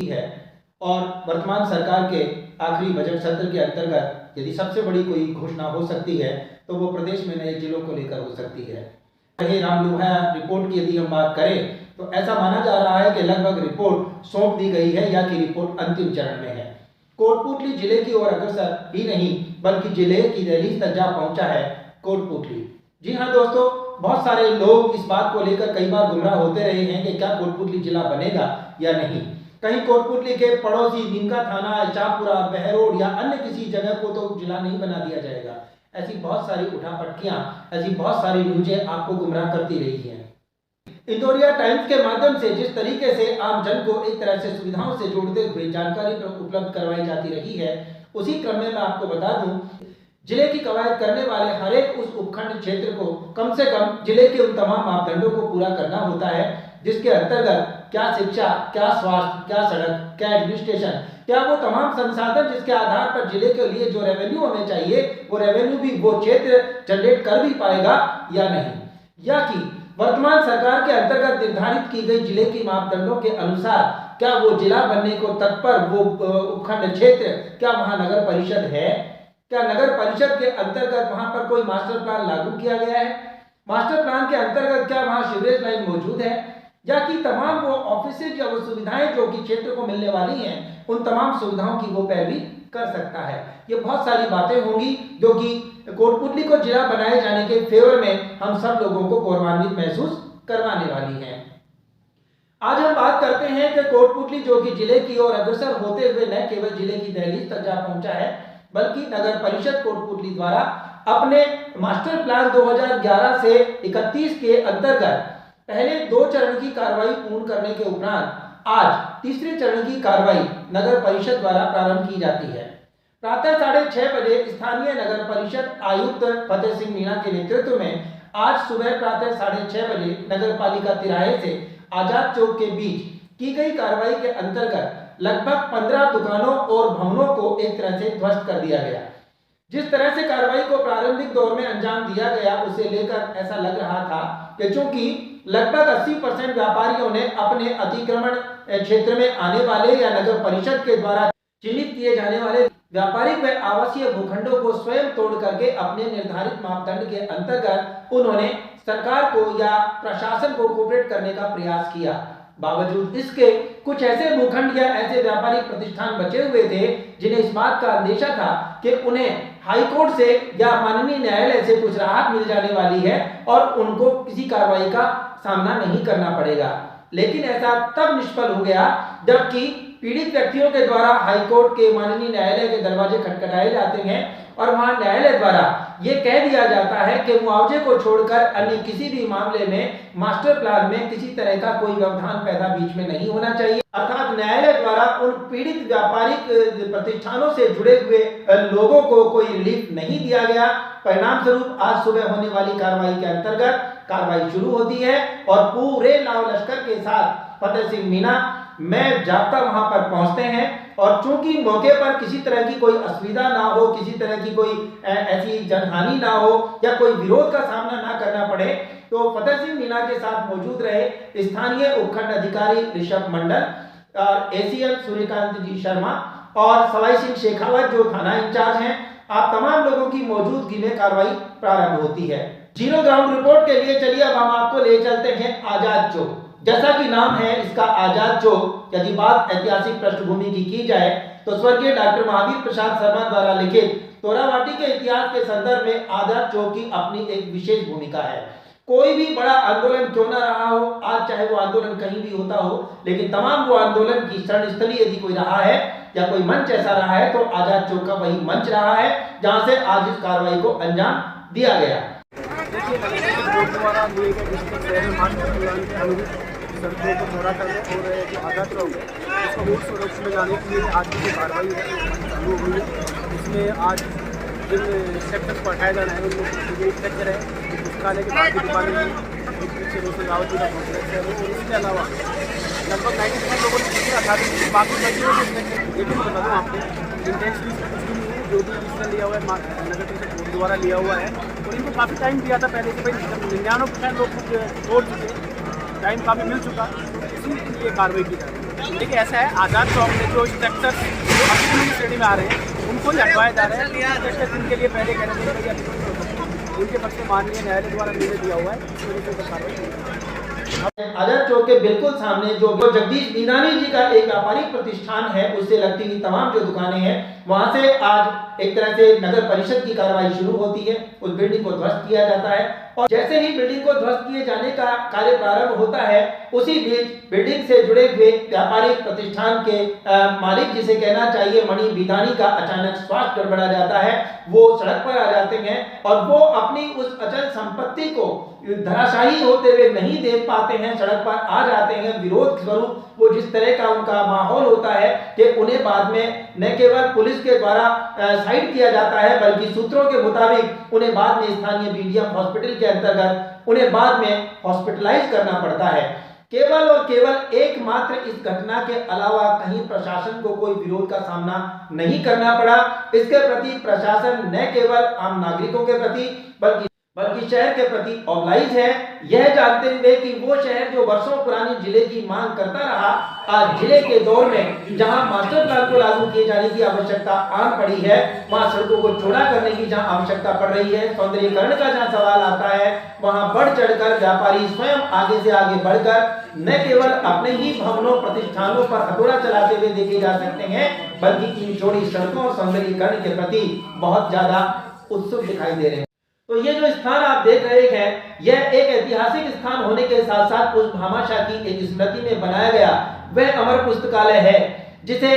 होती है और वर्तमान सरकार के आखिरी बजट सत्र के अंतर्गत यदि सबसे बड़ी कोई घोषणा हो सकती है तो वो प्रदेश में नए जिलों को लेकर हो सकती है। रही रामलोहाया रिपोर्ट की यदि हम बात करें तो ऐसा माना जा रहा है कि लगभग रिपोर्ट सौंप दी गई है या कि रिपोर्ट अंतिम चरण में है। कोटपूतली जिले की ओर अग्रसर ही नहीं बल्कि जिले की दहलीज तक जा पहुंचा है कोटपूतली। जी हाँ दोस्तों, बहुत सारे लोग इस बात को लेकर कई बार गुमराह होते रहे हैं कि क्या कोटपूतली जिला बनेगा या नहीं। कहीं कोटपूतली के पड़ोसी नीमका थाना, शाहपुरा, बहरोड या अन्य किसी जगह को तो जिला नहीं बना दिया जाएगा। ऐसी बहुत सारी उठापटकियां, ऐसी बहुत सारी न्यूज़ें आपको गुमराह करती रही हैं। इंदौरिया टाइम्स के माध्यम से जिस तरीके से आम जन को एक तरह से सुविधाओं से जोड़ते हुए जानकारी उपलब्ध करवाई जाती रही है, उसी क्रम में मैं आपको बता दूं, जिले की कवायद करने वाले हर एक उस उपखंड क्षेत्र को कम से कम जिले के उन तमाम मापदंडों को पूरा करना होता है जिसके अंतर्गत क्या शिक्षा, क्या स्वास्थ्य, क्या सड़क, क्या एडमिनिस्ट्रेशन, क्या वो तमाम संसाधन जिसके आधार पर जिले के लिए जो रेवेन्यू हमें चाहिए वो रेवेन्यू भी वो क्षेत्र जनरेट कर भी पाएगा या नहीं, या कि वर्तमान सरकार के अंतर्गत निर्धारित की गई जिले की मापदंडों के अनुसार क्या वो जिला बनने को तत्पर वो उपखंड क्षेत्र, क्या वहां नगर परिषद है, क्या नगर परिषद के अंतर्गत वहां पर कोई मास्टर प्लान लागू किया गया है, मास्टर प्लान के अंतर्गत क्या वहां सीवरेज लाइन मौजूद है, या कि तमाम वो ऑफिसेज या वो सुविधाएं जो कि क्षेत्र को मिलने वाली हैं उन तमाम सुविधाओं की वो पैरवी कर सकता है। ये बहुत सारी बातें होंगी जो कि कोटपूतली को जिला बनाए जाने के फेवर में हम सब लोगों को गौरवान्वित महसूस करवाने वाली है। आज हम बात करते हैं कि कोटपूतली जो कि जिले की ओर अग्रसर होते हुए न केवल जिले की दहलीज तक जा पहुंचा है बल्कि नगर परिषद कोटपूतली द्वारा अपने मास्टर प्लान 2011 से 31 के अंतर्गत पहले 2 चरण की कार्रवाई पूर्ण करने के उपरांत आज तीसरे चरण की कार्रवाई नगर परिषद द्वारा प्रारंभ की जाती है। प्रातः 6:30 बजे स्थानीय नगर परिषद आयुक्त फतेह सिंह मीणा के नेतृत्व में आज सुबह प्रातः 6:30 बजे नगर पालिका तिराहे से आजाद चौक के बीच की गई कार्रवाई के अंतर्गत लगभग 15 दुकानों और भवनों को एक तरह से ध्वस्त कर दिया गया। जिस तरह से कार्रवाई को प्रारंभिक दौर में अंजाम दिया गया उसे लेकर ऐसा लग रहा था कि चूंकि लगभग 80% व्यापारियों ने अपने अतिक्रमण क्षेत्र में आने वाले या नगर परिषद के द्वारा चिन्हित किए जाने वाले व्यापारिक व आवासीय भूखंडों को स्वयं तोड़ करके अपने निर्धारित मापदंड के अंतर्गत उन्होंने सरकार को या प्रशासन को कोऑपरेट करने का प्रयास किया। बावजूद इसके कुछ ऐसे भूखंड या ऐसे व्यापारिक प्रतिष्ठान बचे हुए थे जिन्हें इस बात का अंदेशा था कि उन्हें हाई कोर्ट से या माननीय न्यायालय से कुछ राहत मिल जाने वाली है और उनको किसी कार्रवाई का सामना नहीं करना पड़ेगा। लेकिन ऐसा तब निष्फल हो गया जबकि पीड़ित व्यक्तियों के द्वारा हाई कोर्ट के माननीय न्यायालय के दरवाजे खटखटाए जाते हैं और वहां न्यायालय द्वारा ये कह दिया जाता है कि मुआवजे को छोड़कर अन्य किसी भी मामले में मास्टर प्लान में किसी तरह का कोई व्यवधान पैदा बीच में नहीं होना चाहिए। अर्थात न्यायालय द्वारा उन पीड़ित व्यापारिक प्रतिष्ठानों से जुड़े हुए लोगों को कोई रिलीफ नहीं दिया गया। परिणाम स्वरूप आज सुबह होने वाली कार्रवाई के अंतर्गत कार्रवाई शुरू होती है और पूरे लाव लश्कर के साथ फतेह सिंह मीणा में जाप्ता वहां पर पहुंचते हैं और चूंकि मौके पर किसी तरह की कोई असुविधा ना हो, किसी तरह की कोई ऐसी जनहानि ना हो या कोई विरोध का सामना ना करना पड़े, तो फतेह सिंह मीणा के साथ मौजूद रहे स्थानीय उपखंड अधिकारी ऋषभ मंडल, एसीएम सूर्यकांत जी शर्मा और सवाई सिंह शेखावत जो थाना इंचार्ज हैं। आप तमाम लोगों की मौजूदगी में कार्रवाई प्रारंभ होती है। जीरो ग्राउंड रिपोर्ट के लिए चलिए अब हम आपको ले चलते हैं आजाद चौक। जैसा कि नाम है इसका आजाद चौक, यदि बात ऐतिहासिक पृष्ठभूमि की जाए तो स्वर्गीय डॉक्टर महावीर प्रसाद शर्मा द्वारा लिखित तोराबाटी के इतिहास के संदर्भ में आजाद चौक की अपनी एक विशेष भूमिका है। कोई भी बड़ा आंदोलन क्यों ना रहा हो, आज चाहे वो आंदोलन कहीं भी होता हो, लेकिन तमाम वो आंदोलन की शरणस्थली यदि कोई रहा है या कोई मंच ऐसा रहा है तो आजाद चौक का वही मंच रहा है जहां से आज इस कार्रवाई को अंजाम दिया गया। सड़कों को दौरा करने और जो आजाद चौक है उसको मूल स्वरूप में लाने के लिए आज की कार्रवाई चालू हुई है। इसमें आज जिन सेक्टर को हटाया जाना है उनमें एक सेक्टर है पुस्तकालय के बाद की दुकानें हैं, एक पीछे रोशन रावत जी का कॉम्प्लेक्स है और इसके अलावा लगभग 90% लोगों ने छुट्टी रखा थी। बाकी लेकिन बता दूँ आपको इंटेंशनली कुछ भी नहीं है, जो भी डिसीजन लिया हुआ है नगर परिषद बोर्ड द्वारा लिया हुआ है और इनको काफ़ी टाइम दिया था पहले कि भाई 99% लोग कुछ छोड़ चुके, टाइम काफ़ी मिल चुका, इसी लिए कार्रवाई की जा रही है। देखिए ऐसा है, आज़ाद चौक में जो स्ट्रक्चर जो अभी श्रेणी में आ रहे हैं उनको ही हटवाए जा रहे हैं। कुछ दिन के लिए पहले कह रहे थे उनके पक्ष में माननीय न्यायालय द्वारा निर्णय दिया हुआ है, इस वजह से कार्रवाई। आजाद चौक के बिल्कुल सामने जो जगदीश मीनानी जी का एक व्यापारिक प्रतिष्ठान है, उससे लगती हुई तमाम जो दुकानें हैं, वहां से आज एक तरह से नगर परिषद की कार्रवाई शुरू होती है। उस बिल्डिंग को ध्वस्त किया जाता है और जैसे ही बिल्डिंग को ध्वस्त किए जाने का कार्य प्रारंभ होता है, उसी बीच बिल्डिंग से जुड़े हुए व्यापारिक प्रतिष्ठान के मालिक, जिसे कहना चाहिए मणि बिधानी का, अचानक स्वास्थ्य गड़बड़ा जाता है। वो सड़क पर आ जाते हैं और वो अपनी उस अचल संपत्ति को धराशायी होते हुए नहीं देख पाते हैं, सड़क पर आ जाते हैं। विरोध स्वरूप वो जिस तरह का उनका माहौल होता है कि उन्हें बाद में न केवल पुलिस के द्वारा साइड किया जाता है, बल्कि सूत्रों के मुताबिक उन्हें बाद में स्थानीय बीडीएम हॉस्पिटल के अंतर्गत उन्हें बाद में हॉस्पिटलाइज करना पड़ता है। केवल और केवल एकमात्र इस घटना के अलावा कहीं प्रशासन को कोई विरोध का सामना नहीं करना पड़ा। इसके प्रति प्रशासन न केवल आम नागरिकों के प्रति बल्कि शहर के प्रति ऑब्लाइज है, यह जानते हुए कि वो शहर जो वर्षों पुरानी जिले की मांग करता रहा, आज जिले के दौर में जहां मास्टर प्लान को लागू किए जाने की आवश्यकता आन पड़ी है, वहां सड़कों को चौड़ा करने की जहां आवश्यकता पड़ रही है, सौंदर्यीकरण का जहां सवाल आता है, वहां बढ़ चढ़कर व्यापारी स्वयं आगे से आगे बढ़कर न केवल अपने ही भवनों प्रतिष्ठानों पर हथौड़ा चलाते हुए देखे जा सकते हैं, बल्कि इन चौड़ी सड़कों और सौंदर्यीकरण के प्रति बहुत ज्यादा उत्सुक दिखाई दे रहे हैं। तो ये जो स्थान आप देख रहे हैं, यह एक ऐतिहासिक स्थान होने के साथ साथ उस भामाशाह की एक स्मृति में बनाया गया वह अमर पुस्तकालय है, जिसे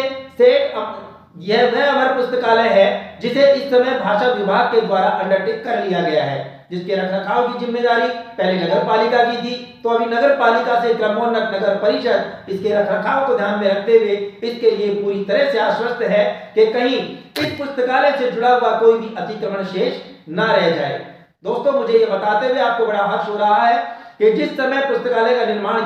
वह अमर पुस्तकालय है जिसे इस समय भाषा विभाग के द्वारा अंडरटेक कर लिया गया है, जिसके रखरखाव की जिम्मेदारी पहले नगर पालिका की थी, तो अभी नगर पालिका से क्रमोन्नत नगर परिषद इसके रखरखाव को ध्यान में रखते हुए इसके लिए पूरी तरह से आश्वस्त है कि कहीं इस पुस्तकालय से जुड़ा हुआ कोई भी अतिक्रमण शेष ना रह जाए। दोस्तों, मुझे ये बताते हुए आपको बड़ा हर्ष हो रहा है कि जिस समय पुस्तकालय का निर्माण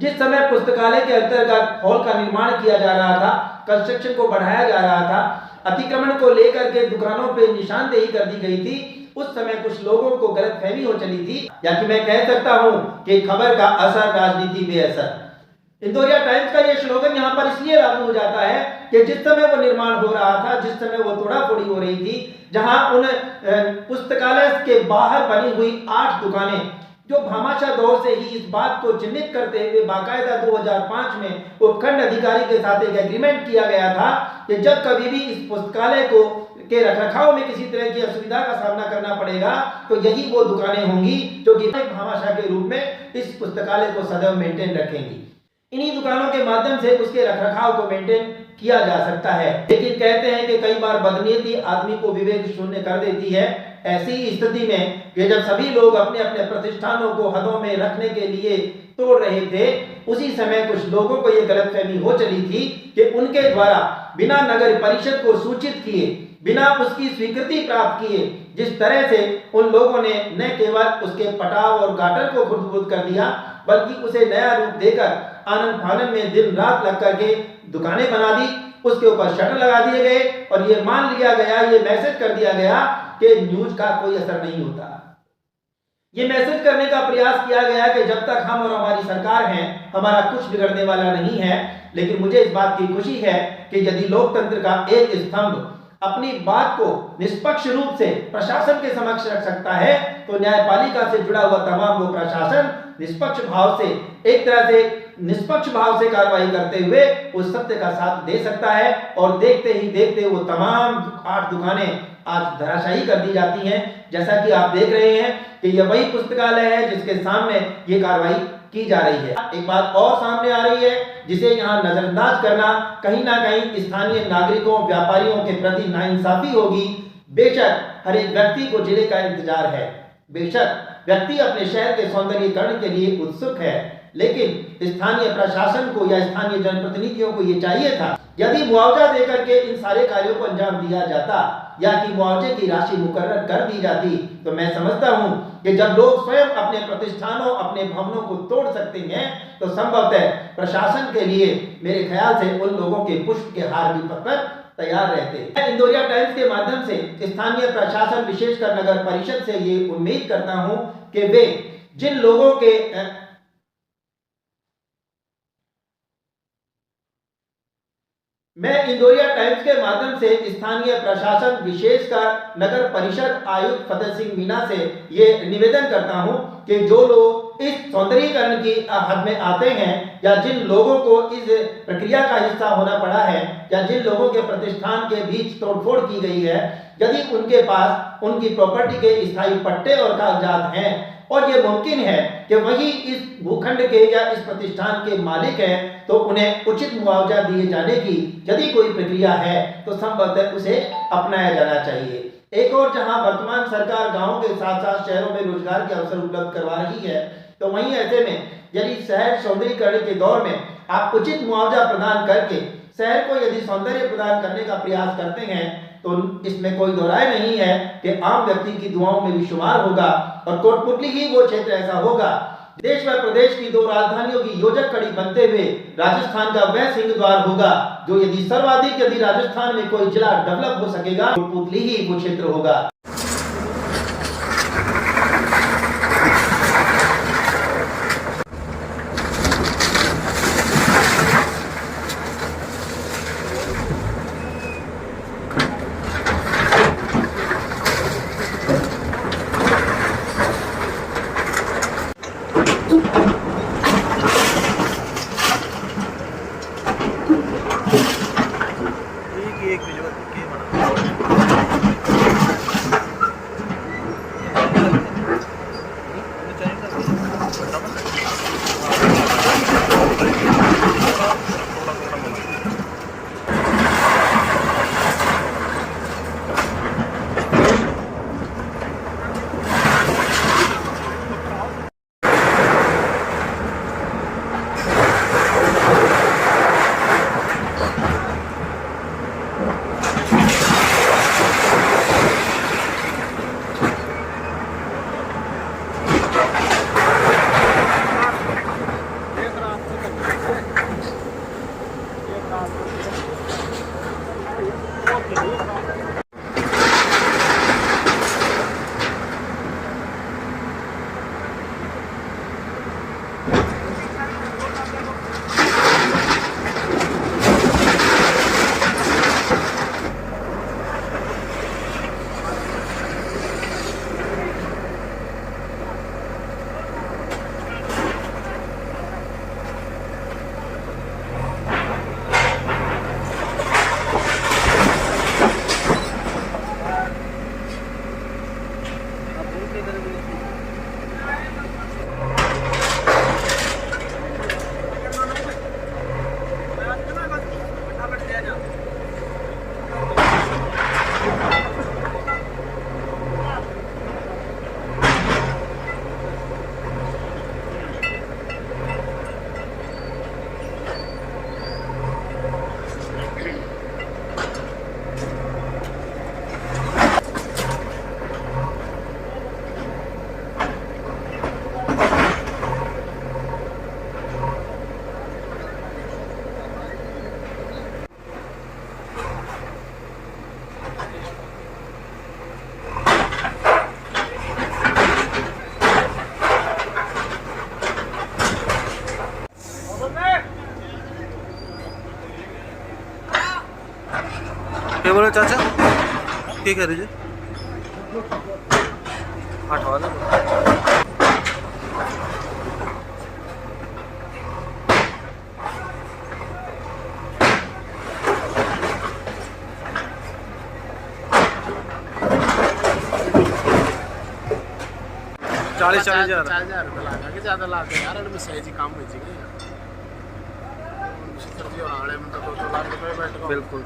जिस समय पुस्तकालय के अंतर्गत हॉल का निर्माण किया जा रहा था, कंस्ट्रक्शन को बढ़ाया जा रहा था, अतिक्रमण को लेकर के दुकानों पे निशानदेही कर दी गई थी, उस समय कुछ लोगों को गलतफहमी हो चली थी, या कि मैं कह सकता हूं कि खबर का असर राजनीति बेअसर। इंदौरिया टाइम्स का यह स्लोगन यहां पर इसलिए लागू हो जाता है कि जिस समय वो निर्माण हो रहा था, जिस समय वो तोड़ाफोड़ी हो रही थी, जहां उन पुस्तकालय के बाहर बनी हुई 8 दुकानें जो भामाशाह दौर से ही इस बात को चिन्हित करते हुए बाकायदा 2005 में उपखंड अधिकारी के साथ एक एग्रीमेंट किया गया था कि जब कभी भी इस पुस्तकालय को के रखरखाव में किसी तरह की असुविधा का सामना करना पड़ेगा, तो यही वो दुकानें होंगी जो कि भामाशाह के रूप में इस पुस्तकालय को सदैव मेंटेन रखेंगी। इन्हीं दुकानों के माध्यम से उसके रखरखाव को मेंटेन किया जा सकता है। लेकिन कहते हैं कि कई बार बदनीयती आदमी को विवेक शून्य कर देती है। ऐसी स्थिति में कि जब सभी लोग अपने अपने प्रतिष्ठानों को हदों में रखने के लिए तोड़ रहे थे, उसी समय कुछ लोगों को यह गलतफहमी हो चली थी कि उनके द्वारा बिना नगर परिषद को सूचित किए, बिना उसकी स्वीकृति प्राप्त किए, जिस तरह से उन लोगों ने न केवल उसके पटाव और गाटर को खुर्द-बुर्द कर दिया, बल्कि उसे नया रूप देकर आनंद फानन में दिन रात लग करके दुकानें बना दी, उसके ऊपर शटर लगा दिए गए और ये मान लिया गया, ये मैसेज कर दिया गया कि न्यूज का कोई असर नहीं होता। ये मैसेज करने का प्रयास किया गया कि जब तक हम और हमारी सरकार हैं, हमारा कुछ बिगड़ने वाला नहीं है। लेकिन मुझे इस बात की खुशी है कि यदि लोकतंत्र का एक स्तंभ अपनी बात को निष्पक्ष रूप से प्रशासन के समक्ष रख सकता है, तो न्यायपालिका से जुड़ा हुआ तमाम वो प्रशासन निष्पक्ष भाव से, एक तरह से निष्पक्ष भाव से कार्रवाई करते हुए उस सत्य का साथ दे सकता है। और देखते ही देखते वो तमाम 8 दुकानें आज धराशायी कर दी जाती हैं। जैसा कि आप देख रहे हैं कि यह वही पुस्तकालय है जिसके सामने ये कार्रवाई की जा रही है। एक बात और सामने आ रही है जिसे यहाँ नजरअंदाज करना कहीं ना कहीं स्थानीय नागरिकों, व्यापारियों के प्रति नाइंसाफी होगी। बेशक हर एक व्यक्ति को जिले का इंतजार है, बेशक व्यक्ति अपने शहर के सौंदर्यीकरण के लिए उत्सुक है, लेकिन स्थानीय प्रशासन को या स्थानीय जनप्रतिनिधियों को ये चाहिए था, यदि मुआवजा देकर के इन सारे कार्यों को अंजाम दिया जाता या कि मुआवजे की राशि मुकर्रर कर दी जाती, तो मैं समझता हूं कि जब लोग स्वयं अपने प्रतिष्ठानों, अपने भवनों को तोड़ सकते हैं, तो संभवतः प्रशासन के लिए मेरे ख्याल से उन लोगों के पुष्प के हार भी पकड़ तैयार रहते। मैं इंदौरिया टाइम्स के माध्यम से स्थानीय प्रशासन, विशेषकर नगर परिषद से ये उम्मीद करता हूं कि वे जिन लोगों के मैं इंदौरिया टाइम्स के माध्यम से स्थानीय प्रशासन विशेषकर नगर परिषद आयुक्त फतेह सिंह मीणा से ये निवेदन करता हूं कि जो लोग इस सौंदर्यीकरण की हद में आते हैं या जिन लोगों को इस प्रक्रिया का हिस्सा होना पड़ा है या जिन लोगों के प्रतिष्ठान के बीच तोड़फोड़ की गई है, यदि उनके पास उनकी प्रॉपर्टी के स्थायी पट्टे और कागजात हैं और ये मुमकिन है कि वही इस भूखंड के या इस प्रतिष्ठान के मालिक हैं, तो उन्हें उचित मुआवजा दिए जाने की यदि कोई प्रक्रिया है तो संभवतः उसे अपनाया जाना चाहिए। एक और जहां वर्तमान सरकार गांवों के साथ साथ शहरों में रोजगार के अवसर उपलब्ध करवा रही है, तो वहीं ऐसे में यदि शहर सौंदर्यीकरण के दौर में आप उचित मुआवजा प्रदान करके शहर को यदि सौंदर्य प्रदान करने का प्रयास करते हैं तो इसमें कोई दो राय नहीं है कि आम व्यक्ति की दुआओं में भी शुमार होगा और कोटपुतली ही वो क्षेत्र ऐसा होगा। देश व प्रदेश की 2 राजधानियों की योजक कड़ी बनते हुए राजस्थान का वह सिंह द्वार होगा जो यदि राजस्थान में कोई जिला डेवलप हो सकेगा, कोटपुतली ही वो क्षेत्र होगा। क्या बोले चाचा, क्या कह रही है? 8 वाला 40 हज़ार रुपये लगा के ज़्यादा ला के यार में सही काम हो बिल्कुल।